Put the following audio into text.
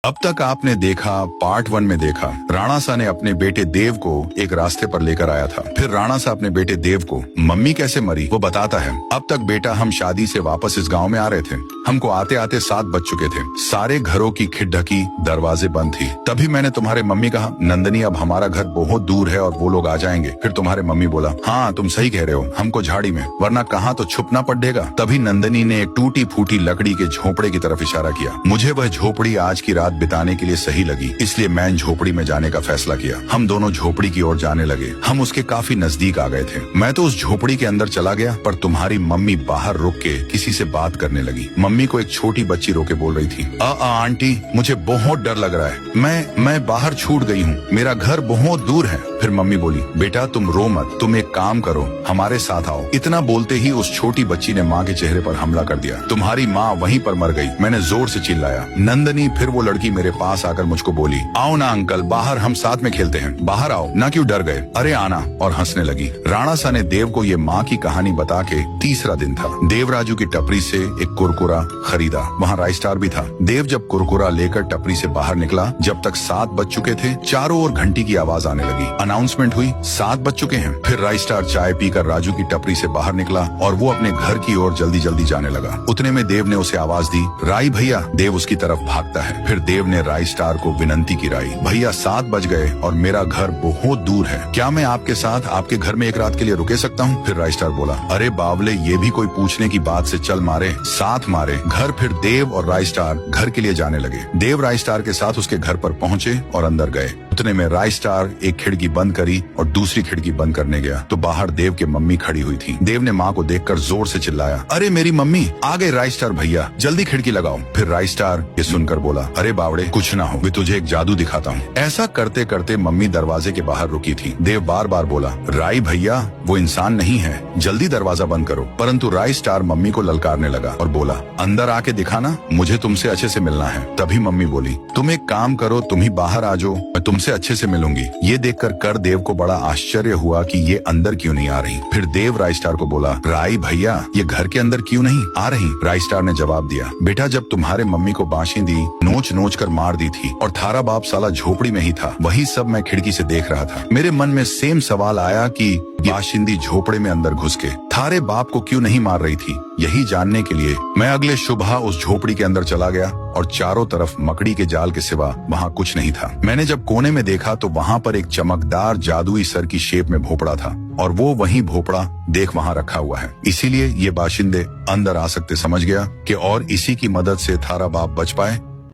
अब तक आपने देखा, पार्ट 1 में देखा, राणा सा ने अपने बेटे देव को एक रास्ते पर लेकर आया था। फिर राणा सा अपने बेटे देव को मम्मी कैसे मरी वो बताता है। अब तक बेटा हम शादी से वापस इस गांव में आ रहे थे। हमको आते आते 7 बज चुके थे। सारे घरों की खिड़ ढकी, दरवाजे बंद थी। तभी मैंने तुम्हारे मम्मी कहा, नंदनी अब हमारा घर बहुत दूर है और वो लोग आ जाएंगे। फिर तुम्हारे मम्मी बोला, हाँ तुम सही कह रहे हो, हमको झाड़ी में, वरना कहाँ तो छुपना पड़ेगा। तभी नंदनी ने एक टूटी फूटी लकड़ी के झोपड़े की तरफ इशारा किया। मुझे वह झोपड़ी आज की रात बिताने के लिए सही लगी, इसलिए मैं झोपड़ी में जाने का फैसला किया। हम दोनों झोपड़ी की ओर जाने लगे। हम उसके काफी नजदीक आ गए थे। मैं तो उस झोपड़ी के अंदर चला गया, पर तुम्हारी मम्मी बाहर रुक के किसी से बात करने लगी। मम्मी को एक छोटी बच्ची रोके बोल रही थी, आंटी मुझे बहुत डर लग रहा है, मैं बाहर छूट गई हूँ, मेरा घर बहुत दूर है। फिर मम्मी बोली, बेटा तुम रो मत, तुम एक काम करो, हमारे साथ आओ। इतना बोलते ही उस छोटी बच्ची ने माँ के चेहरे पर हमला कर दिया। तुम्हारी माँ वहीं पर मर गई। मैंने जोर से चिल्लाया। नंदनी फिर वो लड़की मेरे पास आकर मुझको बोली, आओ ना अंकल, बाहर हम साथ में खेलते हैं, बाहर आओ ना, क्यों डर गए, अरे आना, और हंसने लगी। राणा सा ने देव को ये माँ की कहानी बता के तीसरा दिन था। देवराजू की टपरी से एक कुरकुरा खरीदा, वहाँ राइस स्टार भी था। देव जब कुरकुरा लेकर टपरी से बाहर निकला, जब तक 7 बज चुके थे, चारों ओर घंटी की आवाज आने लगी। अनाउंसमेंट हुई, 7 बज चुके हैं। फिर राइस स्टार चाय पीकर राजू की टपरी से बाहर निकला और वो अपने घर की ओर जल्दी जल्दी जाने लगा। उतने में देव ने उसे आवाज दी, राई भैया। देव उसकी तरफ भागता है। फिर देव ने राइस स्टार को विनंती की, राई भैया 7 बज गए और मेरा घर बहुत दूर है, क्या मैं आपके साथ आपके घर में एक रात के लिए रुके सकता हूँ? फिर राइस स्टार बोला, अरे बावले, ये भी कोई पूछने की बात से चल मारे, साथ मारे घर। फिर देव और राइस स्टार घर के लिए जाने लगे। देव राइस स्टार के साथ उसके घर पर पहुंचे और अंदर गए। उतने में राइस स्टार एक खिड़की बंद करी और दूसरी खिड़की बंद करने गया तो बाहर देव की मम्मी खड़ी हुई थी। देव ने माँ को देखकर जोर से चिल्लाया, अरे मेरी मम्मी आ गए राइस स्टार भैया, जल्दी खिड़की लगाओ। फिर राइस स्टार ये सुनकर बोला, अरे बावड़े कुछ ना हो, मैं तुझे एक जादू दिखाता हूँ। ऐसा करते करते मम्मी दरवाजे के बाहर रुकी थी। देव बार बार बोला, राई भैया वो इंसान नहीं है, जल्दी दरवाजा बंद करो। परंतु राइस स्टार मम्मी को ललकारने लगा और बोला, अंदर आके दिखाना, मुझे तुमसे अच्छे से मिलना है। तभी मम्मी बोली, तुम एक काम करो, तुम ही बाहर आ जाओ, मैं तुमसे अच्छे से मिलूंगी। ये देखकर कर देव को बड़ा आश्चर्य हुआ कि ये अंदर क्यों नहीं आ रही। फिर देव राइस स्टार को बोला, राई भैया ये घर के अंदर क्यों नहीं आ रही? राइस स्टार ने जवाब दिया, बेटा जब तुम्हारे मम्मी को बाशिंदी नोच नोच कर मार दी थी और थारा बाप साला झोपड़ी में ही था, वही सब मैं खिड़की से देख रहा था। मेरे मन में सेम सवाल आया कि बाशिंदी झोपड़े में अंदर घुस के थारे बाप को क्यों नहीं मार रही थी। यही जानने के लिए मैं अगले सुबह उस झोपड़ी के अंदर चला गया और चारों तरफ मकड़ी के जाल के सिवा वहाँ कुछ नहीं था। मैंने जब कोने में देखा तो वहाँ पर एक चमकदार जादुई सर की शेप में भोपड़ा था और वो वही भोपड़ा देख वहाँ रखा हुआ है। इसीलिए ये बाशिंदे अंदर आ सकते समझ गया कि और इसी की मदद से थारा बाप बच पाए